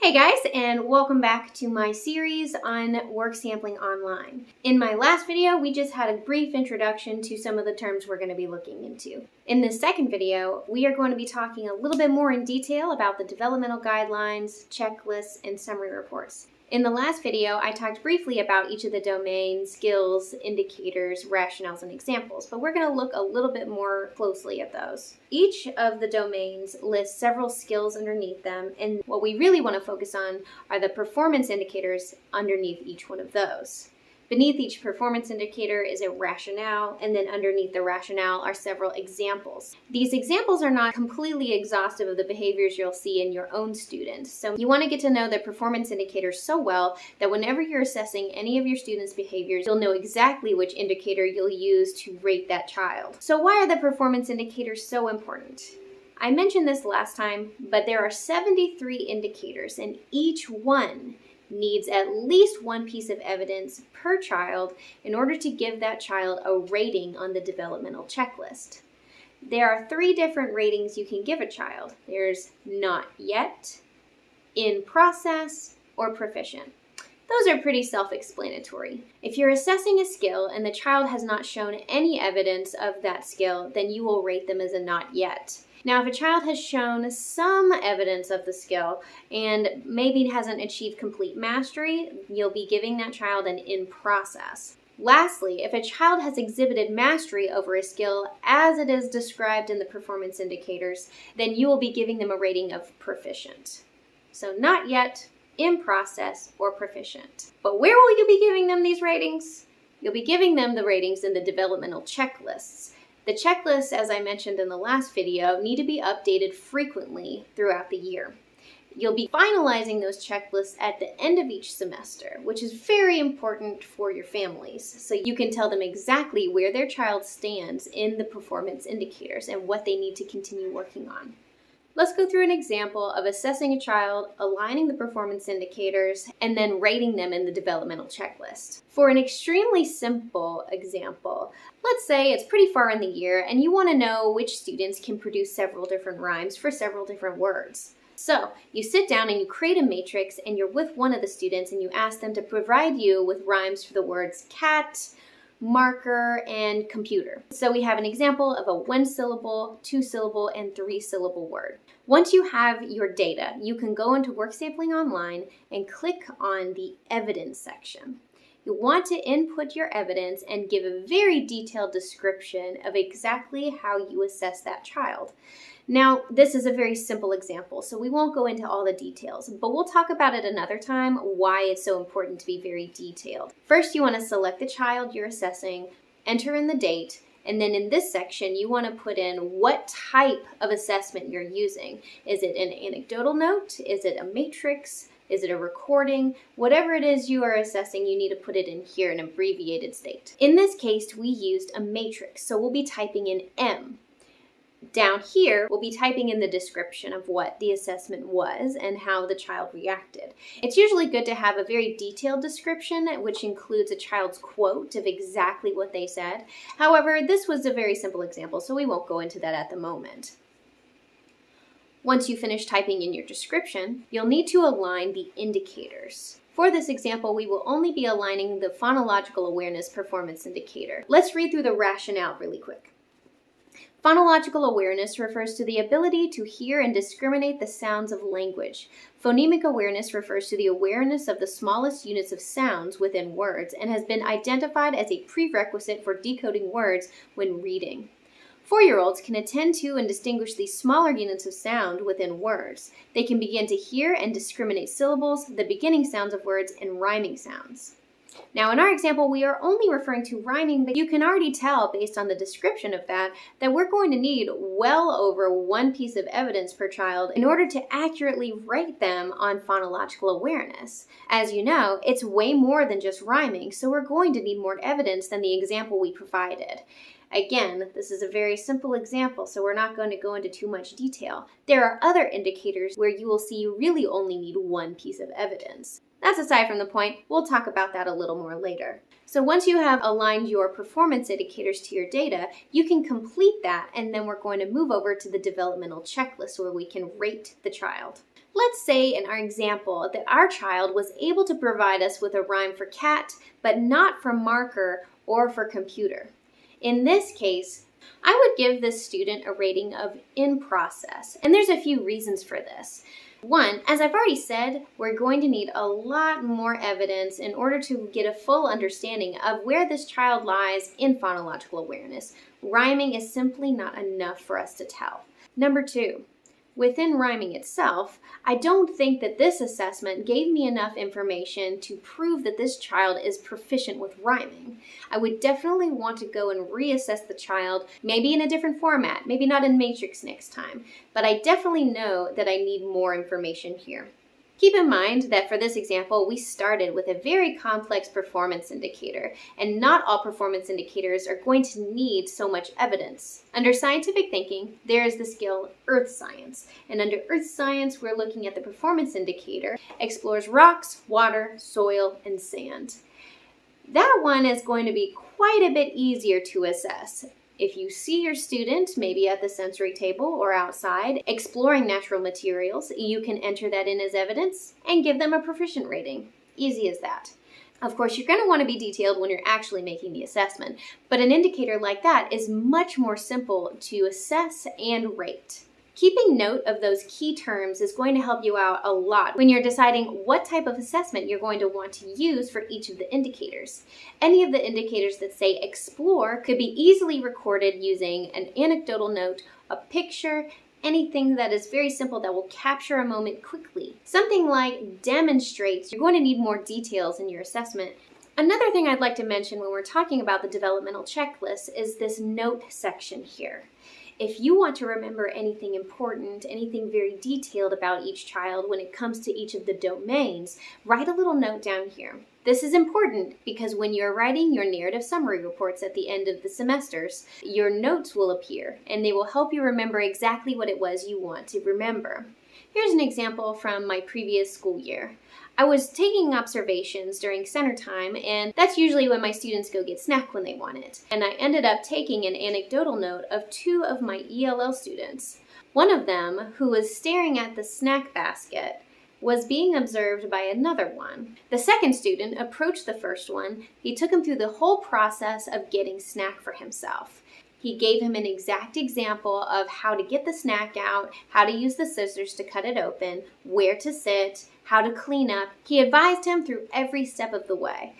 Hey guys, and welcome back to my series on work sampling online. In my last video, we just had a brief introduction to some of the terms we're going to be looking into. In this second video, we are going to be talking a little bit more in detail about the developmental guidelines, checklists, and summary reports. In the last video, I talked briefly about each of the domains, skills, indicators, rationales, and examples, but we're going to look a little bit more closely at those. Each of the domains lists several skills underneath them, and what we really want to focus on are the performance indicators underneath each one of those. Beneath each performance indicator is a rationale, and then underneath the rationale are several examples. These examples are not completely exhaustive of the behaviors you'll see in your own students, so you want to get to know the performance indicators so well that whenever you're assessing any of your students' behaviors, you'll know exactly which indicator you'll use to rate that child. So why are the performance indicators so important? I mentioned this last time, but there are 73 indicators, and each one needs at least one piece of evidence per child in order to give that child a rating on the developmental checklist. There are 3 different ratings you can give a child. There's not yet, in process, or proficient. Those are pretty self-explanatory. If you're assessing a skill and the child has not shown any evidence of that skill, then you will rate them as a not yet. Now, if a child has shown some evidence of the skill and maybe hasn't achieved complete mastery, you'll be giving that child an in process. Lastly, if a child has exhibited mastery over a skill as it is described in the performance indicators, then you will be giving them a rating of proficient. So not yet, in process, or proficient. But where will you be giving them these ratings? You'll be giving them the ratings in the developmental checklists. The checklists, as I mentioned in the last video, need to be updated frequently throughout the year. You'll be finalizing those checklists at the end of each semester, which is very important for your families, so you can tell them exactly where their child stands in the performance indicators and what they need to continue working on. Let's go through an example of assessing a child, aligning the performance indicators, and then rating them in the developmental checklist. For an extremely simple example, let's say it's pretty far in the year and you want to know which students can produce several different rhymes for several different words. So you sit down and you create a matrix and you're with one of the students and you ask them to provide you with rhymes for the words cat, marker, and computer. So we have an example of a 1-syllable, 2-syllable, and 3-syllable word. Once you have your data, you can go into Work Sampling Online and click on the evidence section. You want to input your evidence and give a very detailed description of exactly how you assess that child. Now, this is a very simple example, so we won't go into all the details, but we'll talk about it another time, why it's so important to be very detailed. First, you want to select the child you're assessing, enter in the date, and then in this section, you want to put in what type of assessment you're using. Is it an anecdotal note? Is it a matrix? Is it a recording? Whatever it is you are assessing, you need to put it in here in abbreviated state. In this case, we used a matrix, so we'll be typing in M. Down here, we'll be typing in the description of what the assessment was and how the child reacted. It's usually good to have a very detailed description, which includes a child's quote of exactly what they said. However, this was a very simple example, so we won't go into that at the moment. Once you finish typing in your description, you'll need to align the indicators. For this example, we will only be aligning the Phonological Awareness performance indicator. Let's read through the rationale really quick. Phonological awareness refers to the ability to hear and discriminate the sounds of language. Phonemic awareness refers to the awareness of the smallest units of sounds within words and has been identified as a prerequisite for decoding words when reading. 4-year-olds can attend to and distinguish these smaller units of sound within words. They can begin to hear and discriminate syllables, the beginning sounds of words, and rhyming sounds. Now, in our example, we are only referring to rhyming, but you can already tell based on the description of that we're going to need well over one piece of evidence per child in order to accurately rate them on phonological awareness. As you know, it's way more than just rhyming, so we're going to need more evidence than the example we provided. Again, this is a very simple example, so we're not going to go into too much detail. There are other indicators where you will see you really only need one piece of evidence. That's aside from the point. We'll talk about that a little more later. So once you have aligned your performance indicators to your data, you can complete that, and then we're going to move over to the developmental checklist where we can rate the child. Let's say in our example that our child was able to provide us with a rhyme for cat, but not for marker or for computer. In this case, I would give this student a rating of in process, and there's a few reasons for this. One, as I've already said, we're going to need a lot more evidence in order to get a full understanding of where this child lies in phonological awareness. Rhyming is simply not enough for us to tell. Number two, within rhyming itself, I don't think that this assessment gave me enough information to prove that this child is proficient with rhyming. I would definitely want to go and reassess the child, maybe in a different format, maybe not in matrix next time, but I definitely know that I need more information here. Keep in mind that for this example, we started with a very complex performance indicator, and not all performance indicators are going to need so much evidence. Under scientific thinking, there is the skill earth science, and under earth science, we're looking at the performance indicator, explores rocks, water, soil, and sand. That one is going to be quite a bit easier to assess. If you see your student, maybe at the sensory table or outside, exploring natural materials, you can enter that in as evidence and give them a proficient rating. Easy as that. Of course, you're going to want to be detailed when you're actually making the assessment, but an indicator like that is much more simple to assess and rate. Keeping note of those key terms is going to help you out a lot when you're deciding what type of assessment you're going to want to use for each of the indicators. Any of the indicators that say explore could be easily recorded using an anecdotal note, a picture, anything that is very simple that will capture a moment quickly. Something like demonstrates, you're going to need more details in your assessment. Another thing I'd like to mention when we're talking about the developmental checklist is this note section here. If you want to remember anything important, anything very detailed about each child when it comes to each of the domains, write a little note down here. This is important because when you're writing your narrative summary reports at the end of the semesters, your notes will appear and they will help you remember exactly what it was you want to remember. Here's an example from my previous school year. I was taking observations during center time, and that's usually when my students go get snack when they want it. And I ended up taking an anecdotal note of two of my ELL students. One of them, who was staring at the snack basket, was being observed by another one. The second student approached the first one. He took him through the whole process of getting snack for himself. He gave him an exact example of how to get the snack out, how to use the scissors to cut it open, where to sit, how to clean up. He advised him through every step of the way.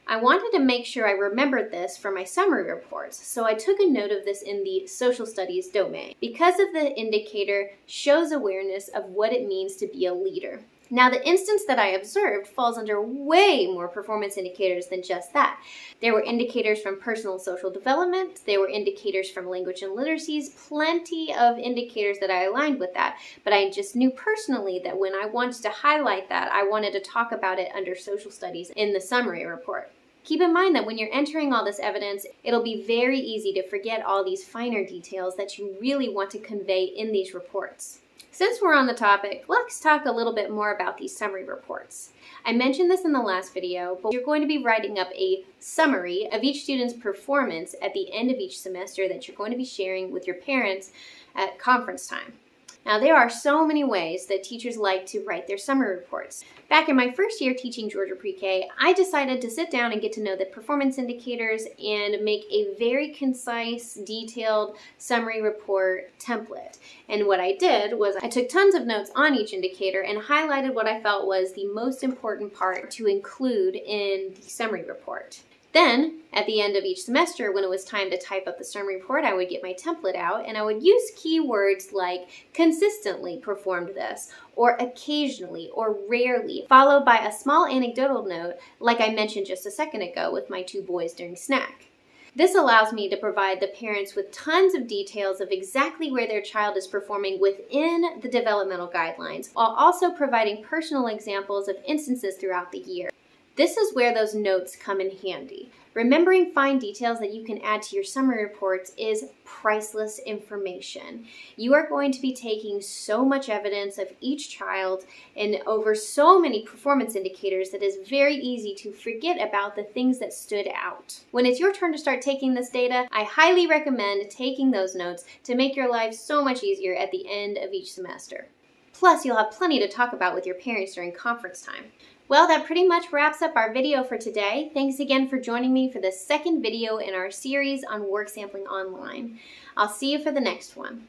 I wanted to make sure I remembered this for my summary reports, so I took a note of this in the social studies domain because of the indicator shows awareness of what it means to be a leader. Now, the instance that I observed falls under way more performance indicators than just that. There were indicators from personal social development, there were indicators from language and literacies, plenty of indicators that I aligned with that, but I just knew personally that when I wanted to highlight that, I wanted to talk about it under social studies in the summary report. Keep in mind that when you're entering all this evidence, it'll be very easy to forget all these finer details that you really want to convey in these reports. Since we're on the topic, let's talk a little bit more about these summary reports. I mentioned this in the last video, but you're going to be writing up a summary of each student's performance at the end of each semester that you're going to be sharing with your parents at conference time. Now, there are so many ways that teachers like to write their summary reports. Back in my first year teaching Georgia Pre-K, I decided to sit down and get to know the performance indicators and make a very concise, detailed summary report template. And what I did was I took tons of notes on each indicator and highlighted what I felt was the most important part to include in the summary report. Then, at the end of each semester, when it was time to type up the summary report, I would get my template out and I would use keywords like consistently performed this, or occasionally, or rarely, followed by a small anecdotal note like I mentioned just a second ago with my two boys during snack. This allows me to provide the parents with tons of details of exactly where their child is performing within the developmental guidelines, while also providing personal examples of instances throughout the year. This is where those notes come in handy. Remembering fine details that you can add to your summary reports is priceless information. You are going to be taking so much evidence of each child and over so many performance indicators that it's very easy to forget about the things that stood out. When it's your turn to start taking this data, I highly recommend taking those notes to make your life so much easier at the end of each semester. Plus, you'll have plenty to talk about with your parents during conference time. Well, that pretty much wraps up our video for today. Thanks again for joining me for the second video in our series on work sampling online. I'll see you for the next one.